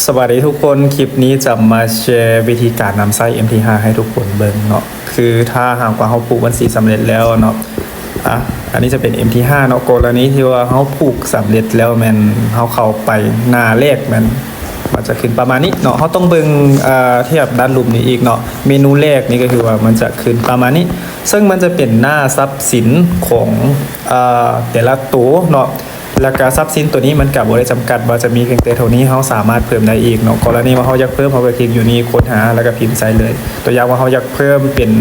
สวัสดีทุกคนคลิปนี้จะมาแชร์วิธีการนำไส้ MT5 ให้ทุกคนเบิ่งเนาะคือถ้าหากว่าเขาปลูกวันสีสำเร็จแล้วเนาะอันนี้จะเป็น MT5 เนาะกรณีที่ว่าเขาปลูกสำเร็จแล้วแมันเขาเข้าไปหน้าแรกมันจะขึ้นประมาณนี้เนาะเขาต้องเบิ่งเทียบด้านรูปนี้อีกเนาะเมนูแรกนี่ก็คือว่ามันจะขึ้นประมาณนี้ซึ่งมันจะเป็นหน้าทรัพย์สินของแต่ละตัวเนาะแล้วก็ทรัพย์สินตัวนี้มันกับบริจำกัดว่าจะมีเพียงแต่เท่านี้เขาสามารถเพิ่มได้อีกเนาะกรณีว่าเขาอยากเพิ่มเขาก็คลิกอยู่นี่ค้นหาแล้วก็พิมพ์ใส่เลยตัวอย่างว่าเขาอยากเพิ่มเป็น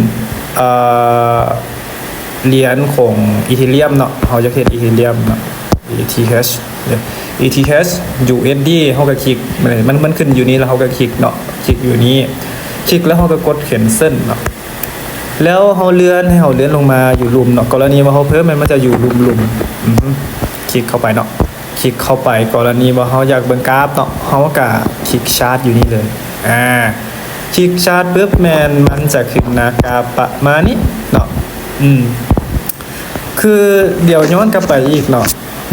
เหรียญของอีเธเรียมเนาะเขาจะเขียนอีเธเรียมเนาะ ETH USD เขาก็คลิกมันขึ้นอยู่นี่แล้วเขาก็คลิกเนาะคลิกอยู่นี่คลิกแล้วเขาก็กดเขียนเส้นเนาะแล้วเขาเลื่อนให้เขาเลื่อนลงมาอยู่ลุมเนาะกรณีว่าเขาเพิ่มมันจะอยู่ลุมคลิกเข้าไปเนาะคลิกเข้าไปกรณีว่าเขาอยากเบิ่งกราฟเนาะเขาก็คลิกชาร์ตอยู่นี่เลยคลิกชาร์ตปุ๊บมันจะขึ้นหน้ากราฟประมาณนี้เนาะคือเดี๋ยวย้อนกลับไปอีกเนาะ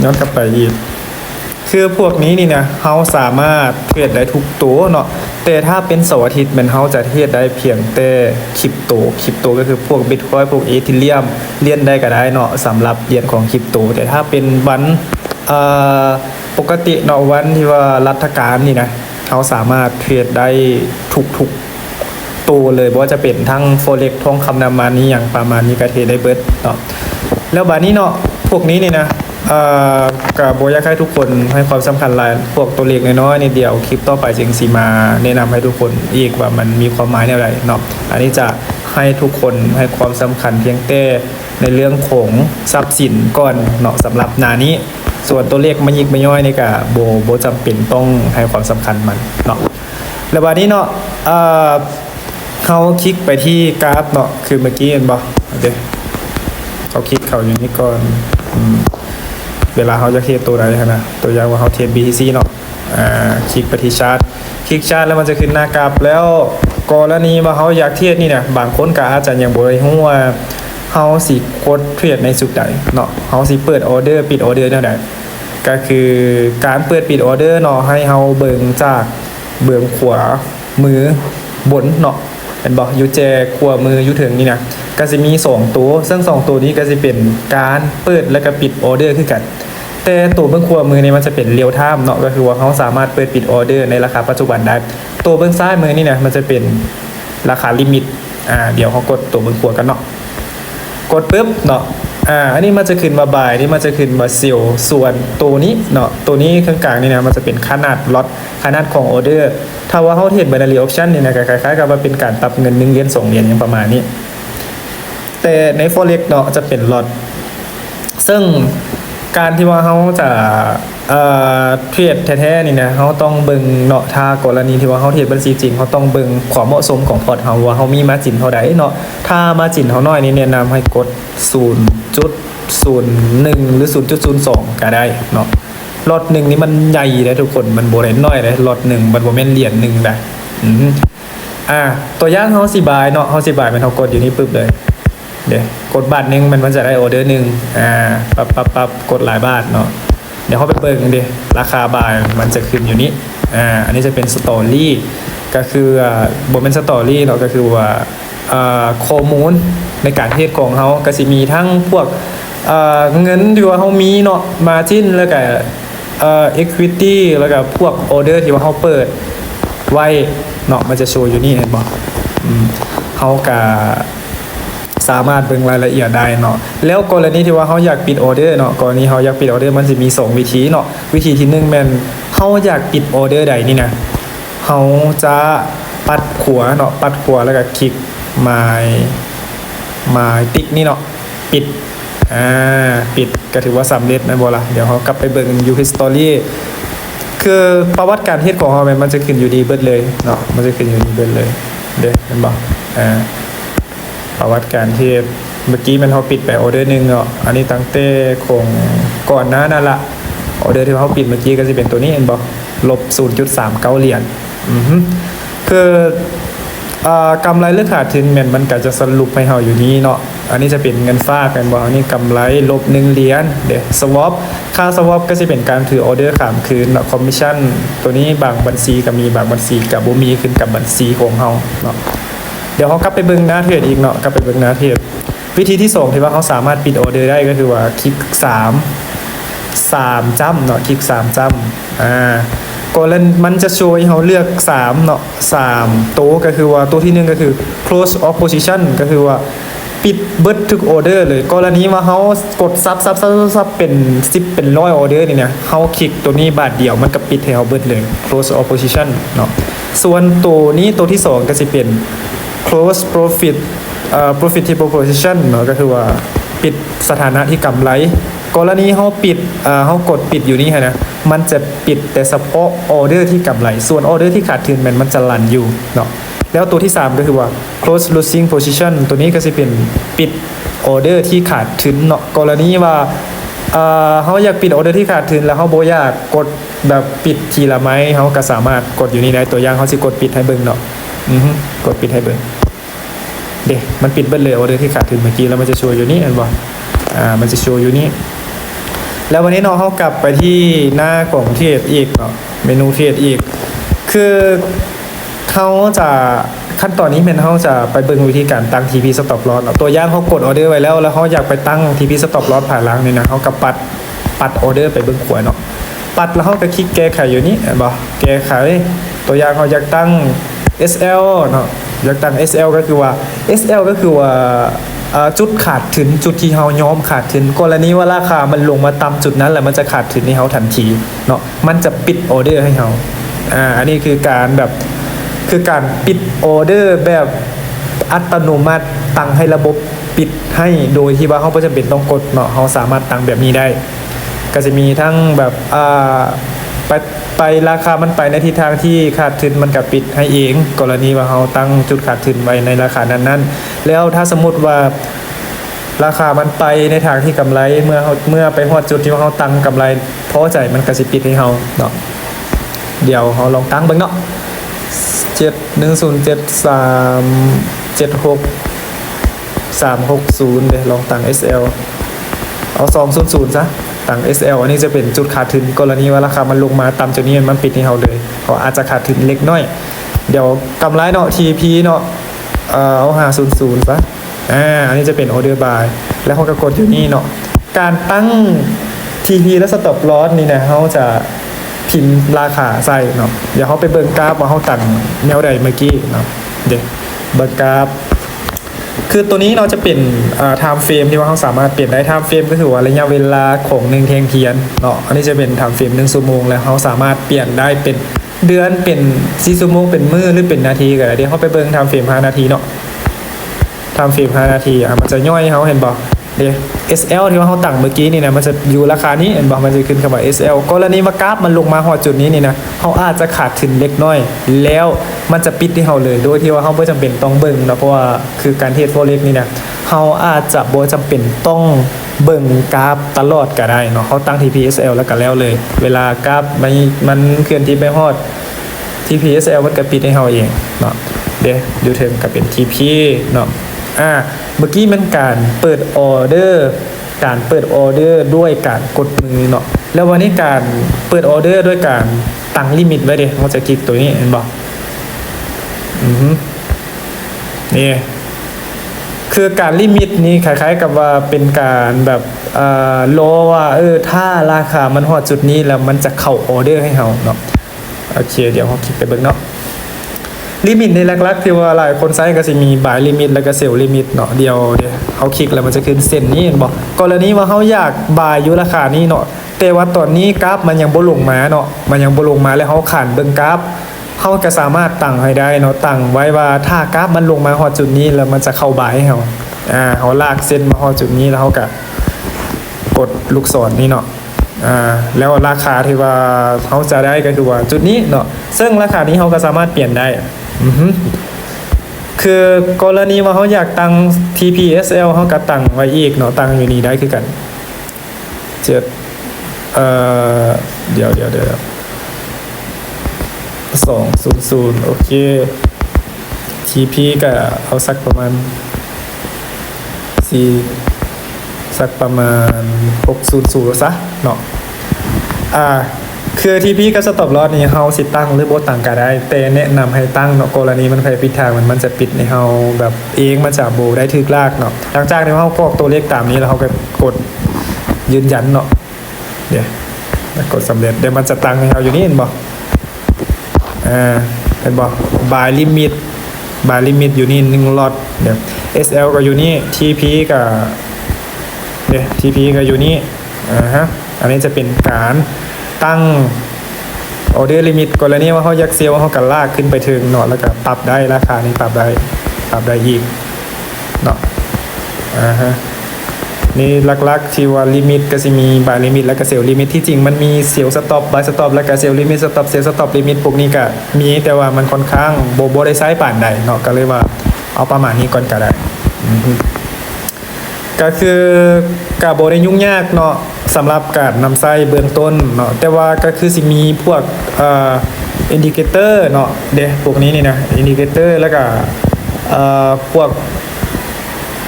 ย้อนกลับไปอีกคือพวกนี้นี่นะเขาสามารถเทรดได้ทุกตัวเนาะแต่ถ้าเป็นเสาร์อาทิตย์มันเขาจะเทรดได้เพียงแต่คริปโตก็คือพวกบิตคอยน์พวกอีเธเรียมเลี่ยนได้ก็ได้เนาะสำหรับเหรียญของคริปโตแต่ถ้าเป็นวันปกติเนาะวันที่ว่ารัฐการนี่นะเขาสามารถเทรดได้ทุกตัวเลยเพราะว่าจะเป็นทั้งโฟเร็กทองคำน้ำมันนี่อย่างประมาณนี้ก็เทรดได้เบิดเนาะแล้วบัดนี้เนาะพวกนี้นี่นะกับโบอยากให้ทุกคนให้ความสำคัญหลายพวกตัวเลขน้อยๆนี่เดียวคลิปต่อไปจึงสีมาแนะนำให้ทุกคนอีกว่ามันมีความหมายอะไรเนาะอันนี้จะให้ทุกคนให้ความสำคัญเพียงแต่ในเรื่องของทรัพย์สินก่อนเนาะสำหรับหน้านี้ส่วนตัวเลขมันยิกไม่ย่อยนี่กับโบจำเป็นต้องให้ความสำคัญมันเนาะแล้ววันนี้เนาะเขาคลิกไปที่กราฟเนาะคือเมื่อกี้เห็นบ่เดี๋ยวเขาคลิกเขาอยู่นี่ก่อนเวลาเขาจะเทรดตัวใดนะตัวอย่างว่าเขาเทรด BTC เนาะคลิกไปที่ชาร์ตคลิกชาร์ตแล้วมันจะขึ้นหน้ากราฟแล้วกรณีว่าเขาอยากเทรดนี่เนี่ยบางคนก็อาจจะยังบ่รู้ว่าเขาสิกดเทรดในสุดใดเนาะเขาสิเปิดออเดอร์ปิดออเดอร์แนวใดก็คือการเปิดปิดออเดอร์เนาะให้เขาเบิ่งจากเบื้องขวามือบนเนาะเป็นบอกอยู่แจขวามืออยู่ถึงนี่นะก็จะมี2ตัวซึ่ง2ตัวนี้ก็จะเป็นการเปิดและก็ปิดออเดอร์คือกันแต่ตัวเบื้องขวามือนี่มันจะเป็นเรียลไทม์เนาะก็คือว่าเขาสามารถเปิดปิดออเดอร์ในราคาปัจจุบันได้ตัวเบื้องซ้ายมือนี่นะมันจะเป็นราคาลิมิตเดี๋ยวเขากดตัวเบื้องขวากันเนาะกดปุ๊บเนาะอันนี้มันจะขึ้นมาบายนี่มันจะขึ้นมาเซลส่วนตัวนี้เนาะตัวนี้ข้างกลางนี่นะมันจะเป็นขนาดล็อตขนาดของออเดอร์ถ้าว่าเขาเห็น binary option นี่นะคล้ายๆกับว่าเป็นการปรับเงิน1เหรียญ2เหรียญอย่างประมาณนี้แต่ใน forex เนาะจะเป็นล็อตซึ่งการที่ว่าเขาจะเทรดแท้ๆนี่นะเขาต้องเบิ่งเนาะถ้ากรณีที่ว่าเขาเทรดบัญชีจริงเขาต้องเบิ่งความเหมาะสมของพอร์ตเขาว่าเขามีมาร์จิ้นเท่าใดเนาะถ้ามาร์จิ้นเขาน้อยนี่แนะนำให้กด 0.01 หรือ 0.02 ก็ได้เนาะล็อต1นี่มันใหญ่เลยทุกคนมันบ่ได้น้อยเลยล็อต1มันบ่แม่นเหรียญ1ได้ตัวอย่างเขาสิบายเนาะเขาสิบายมันเขากดอยู่นี่ปึ๊บเลยเดี๋ยวกดบาทนึงมันจะได้ออเดอร์1ปั๊บกดหลายบาทเนาะเดี๋ยวเขาไปเบิ่งดิราคาบายมันจะขึ้นอยู่นี้อันนี้จะเป็นสตอรี่ก็คือบทเป็นสตอรี่เนาะก็คือว่าข้อมูลในการเทรดของเขาก็สิมีทั้งพวกเงินที่ว่าเขามีเนาะมาร์จิ้นแล้วก็equity แล้วก็พวกออเดอร์ที่ว่าเขาเปิดไว้เนาะมันจะโชว์อยู่นี่เห็นบ่เขาก็สามารถเบิ่งรายละเอียดได้เนาะแล้วกรณีที่ว่าเขาอยากปิดออเดอร์เนาะกรณีเขาอยากปิดออเดอร์มันจะมี2วิธีเนาะวิธีที่1แม่นเขาอยากปิดออเดอร์ใดนี่นะเขาจะปัดขวาเนาะปัดขวาแล้วก็คลิกmyติ๊กนี่เนาะปิดปิดก็ถือว่าสำเร็จนะบ่ล่ะเดี๋ยวเขากลับไปเบิ่งอยู่ history คือประวัติการเฮ็ดของเขามันจะขึ้นอยู่ดีเบิดเลยเนาะมันจะขึ้นอยู่ดีเบิดเลยเด้เห็นบ่ประวัติการเทศเมื่อกี้มันเขาปิดไปออเดอร์นึงเนาะอันนี้ตั้งแต่คงก่อนหน้านั่นละออเดอร์ที่เขาปิดเมื่อกี้ก็จะเป็นตัวนี้เห็นบ่ลบ 0.39 เหรียญคือกำไรหรือขาดทุนมันก็จะสรุปให้เราอยู่นี้เนาะ อันนี้จะเป็นเงินฝากกันบ่อันนี้กำไรลบ1เหรียญเด้ swap ค่า swap ก็จะเป็นการถือออเดอร์ข้ามคืนเนาะ commission ตัวนี้บางบัญชีก็มีบางบัญชีก็บ่มีขึ้นกับบัญชีของเฮาเนาะเดี๋ยวเฮากลับไปเบิ่งหน้าเทรดอีกเนาะกลับไปเบิ่งหน้าเทรดวิธีที่2ที่ว่าเขาสามารถปิดออเดอร์ได้ก็คือว่าคลิก3จ้ำเนาะคลิก3จ้ำก่อนแล้วมันจะโชว์ให้เราเลือก3เนาะ3ตัวก็คือว่าตัวที่1ก็คือ close off position ก็คือว่าปิดเบิดทุกออเดอร์เลยกรณีว่าเขากดซับเป็น10เป็น100ออเดอร์นี่เนี่ยเขาคลิกตัวนี้บาทเดียวมันก็ปิดให้เราเบิดเลย close off position เนาะส่วนตัวนี้ตัวที่2ก็จะเป็น close profitable position เนาะก็คือว่าปิดสถานะที่กำไรกรณีเขาปิดเขากดปิดอยู่นี่นะมันจะปิดแต่เฉพาะออเดอร์ที่กำไรส่วนออเดอร์ที่ขาดทุนมันจะรันอยู่เนาะแล้วตัวที่3ก็คือว่า close losing position ตัวนี้ก็จะเป็นปิดออเดอร์ที่ขาดทุนเนาะกรณีว่าเขาอยากปิดออเดอร์ที่ขาดทุนแล้วเขาบ่อยากกดแบบปิดทีละไม้เขาก็สามารถกดอยู่นี่ได้ตัวอย่างเขาสิกดปิดให้เบิ่งเนาะกดปิดให้เบิ่งเด้มันปิดเบิดเลยออเดอร์ที่ขาดทุนเมื่อกี้แล้วมันจะโชว์อยู่นี่เห็นบ่มันจะโชว์อยู่นี่แล้ววันนี้น้องเขากลับไปที่หน้าของเทรดอีกเนาะเมนูเทรดอีกคือเขาจะขั้นตอนนี้เป็นเขาจะไปเบิ่งวิธีการตั้ง TP Stop Loss ตัวอย่างเขากดออเดอร์ไว้แล้วเขาอยากไปตั้ง TP Stop Loss ผ่านหลังนี่นะเขาก็ปัดออเดอร์ไปเบิ่งขวาเนาะปัดแล้วเขาก็คลิกแก้ไขอยู่นี่เห็นบ่แก้ไขตัวอย่างเขาอยากตั้ง SL เนาะอยากตั้ง SL ก็คือว่า SL ก็คือว่าจุดขาดทุนจุดที่เฮายอมขาดทุนกรณีว่าราคามันลงมาต่ำจุดนั้นแหละมันจะขาดทุนให้เฮาทันทีเนาะมันจะปิดออเดอร์ให้เฮาอันนี้คือการแบบคือการปิดออเดอร์แบบอัตโนมัติตั้งให้ระบบปิดให้โดยที่ว่าเฮาบ่จำเป็นต้องกดเนาะเฮาสามารถตั้งแบบนี้ได้ก็จะมีทั้งแบบไปราคามันไปในทิศทางที่ขาดทุนมันก็ปิดให้เองกรณีว่าเราตั้งจุดขาดทุนไว้ในราคานั้นๆแล้วถ้าสมมุติว่าราคามันไปในทางที่กำไรเมื่อไปฮอดจุดที่ว่าเราตั้งกำไรพอใจมันก็สิปิดให้เราเนาะเดี๋ยวเราลองตั้งเบิ่งเนาะ710737630เด้ลองตั้ง SL เอา200ซะตั้ง SL อันนี้จะเป็นจุดขาดทุนกรณีว่าราคามันลงมาต่ำจนนี้มันปิดให้เราเลยเขาอาจจะขาดทุนเล็กน้อยเดี๋ยวกำไรเนาะ TP เนาะเอา500ซะอันนี้จะเป็น order buy แล้วเขาก็กดอยู่นี่เนาะการตั้ง TP และ stop loss นี่นะเขาจะพิมพ์ราคาใส่เนาะเดี๋ยวเขาไปเบิ่งกราฟว่าเขาตั้งแนวใดเมื่อกี้เนาะเดี๋ยวเบิ่งกราฟคือตัวนี้เราจะเป็นtime frame ที่ว่าเขาสามารถเปลี่ยนได้ time frame ก็คือว่าระยะเวลาของ1แท่งเทียนเนาะอันนี้จะเป็น time frame 1ชั่วโมงแล้วเขาสามารถเปลี่ยนได้เป็นเดือนเป็น4ชั่วโมงเป็นมื้อหรือเป็นนาทีก็ได้เดี๋ยวเขาไปเบิ่ง time frame 5นาทีเนาะ time frame 5นาทีมันจะย่อยเขาเห็นบ่เดี๋ยว SL ที่ว่าเขาตั้งเมื่อกี้นี่นะมันจะอยู่ราคานี้เห็นบ่มันจะขึ้นคำว่า SL กรณีว่ากราฟมันลงมาฮอดจุดนี้นี่นะเขาอาจจะขาดทุนเล็กน้อยแล้วมันจะปิดที่เขาเลยโดยที่ว่าเขาไม่จำเป็นต้องเบิ่งนะเพราะว่าคือการเทรด Forex นี่นะเขาอาจจะบ่จำเป็นต้องเบิ่งกราฟตลอดก็ได้เนาะเขาตั้ง TPSL แล้วก็แล้วเลยเวลากราฟมันเคลื่อนที่ไปฮอด TPSL มันก็ปิดให้เขาเองเนาะเดี๋ยวดูเทิงก็เป็น TP เนาะเมื่อกี้มันการเปิดออเดอร์ด้วยการกดมือเนาะแล้ววันนี้การเปิดออเดอร์ด้วยการตั้งลิมิตไว้เด้เราจะคลิกตัวนี้เห็นบ่นี่คือการลิมิตนี้คล้ายๆกับว่าเป็นการแบบรอว่าถ้าราคามันฮอดจุดนี้แล้วมันจะเข้าออเดอร์ให้เราเนาะโอเคเดี๋ยวเราคลิกไปเบิ่งเนาะลิมิตในหลักๆที่ว่าหลายคนใช้ก็สิมีบายลิมิตแล้วก็เซลล์ลิมิตเนาะเดียวเขาคลิกแล้วมันจะขึ้นเส้นนี้เห็นบ่กรณีว่าเขาอยากบายอยู่ราคานี้เนาะแต่ว่าตอนนี้กราฟมันยังบ่ลงมาเนาะมันยังบ่ลงมาแล้วเขาขันเบิ่งกราฟเขาก็สามารถตั้งให้ได้เนาะตั้งไว้ว่าถ้ากราฟมันลงมาฮอดจุดนี้แล้วมันจะเข้าบายให้เขาลากเส้นมาฮอดจุดนี้แล้วเขาก็กดลูกศรนี่เนาะแล้วราคาที่ว่าเขาจะได้ก็คือว่าจุดนี้เนาะซึ่งราคานี้เขาก็สามารถเปลี่ยนได้คือกรณีว่าเขาอยากตั้ง TPSL เขาก็ตั้งไว้อีกเนาะตั้งอยู่นี่ได้คือกันเดี๋ยว200โอเค TP ก็เอาสักประมาณ สักประมาณ600ซะเนาะคือที่พี่ก็สต็อปลอสนี่เฮาสิตั้งหรือบ่ตั้งก็ได้แต่แนะนำให้ตั้งเนาะกรณีมันไฟปิดทางมันจะปิดในเฮาแบบเองมันจะบ่ได้ถึกลากเนาะหลังจากที่เฮากรอกตัวเลขตามนี้แล้วเฮาก็กดยืนยันเนาะเดี๋ยวกดสำเร็จเดี๋ยวมันจะตั้งให้เฮาอยู่นี่เห็นบ่เห็นบ่ buy limit อยู่นี่1ล็อตเดี๋ยว SL ก็อยู่นี่ TP ก็TP ก็อยู่นี่อันนี้จะเป็นการตั้งออเดอร์ลิมิตกรณีว่าเขาอยากเซลล์เขากันลากขึ้นไปถึงเนาะแล้วก็ปรับได้ราคานี้ปรับได้อีกเนาะนี่ลักๆที่ว่าลิมิตก็จะมีบายลิมิตแล้วก็เซลล์ลิมิตที่จริงมันมีเซลล์สต็อปบายสต็อปแล้วก็เซลล์ลิมิตสต็อปเซลล์สต็อปลิมิตพวกนี้ก็มีแต่ว่ามันค่อนข้างโบได้ใช้ป่านใดเนาะก็เลยว่าเอาประมาณนี้ก่อนก็ได้ก็คือกาโบได้ยุ่งยากเนาะสำหรับการนำไส้เบื้องต้นเนาะแต่ว่าก็คือสิมีพวกอินดิเคเตอร์เนาะพวกนี้นี่นะอินดิเคเตอร์แล้วก็พวก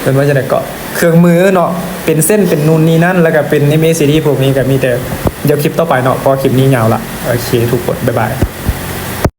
เป็นว่าจะได้เกาะเครื่องมือเนาะเป็นเส้นเป็นนูนนี่นั่นแล้วก็เป็นMACDพวกนี้ก็มีแต่เดี๋ยวคลิปต่อไปเนาะเพราะคลิปนี้ยาวละโอเคทุกคนบ๊ายบาย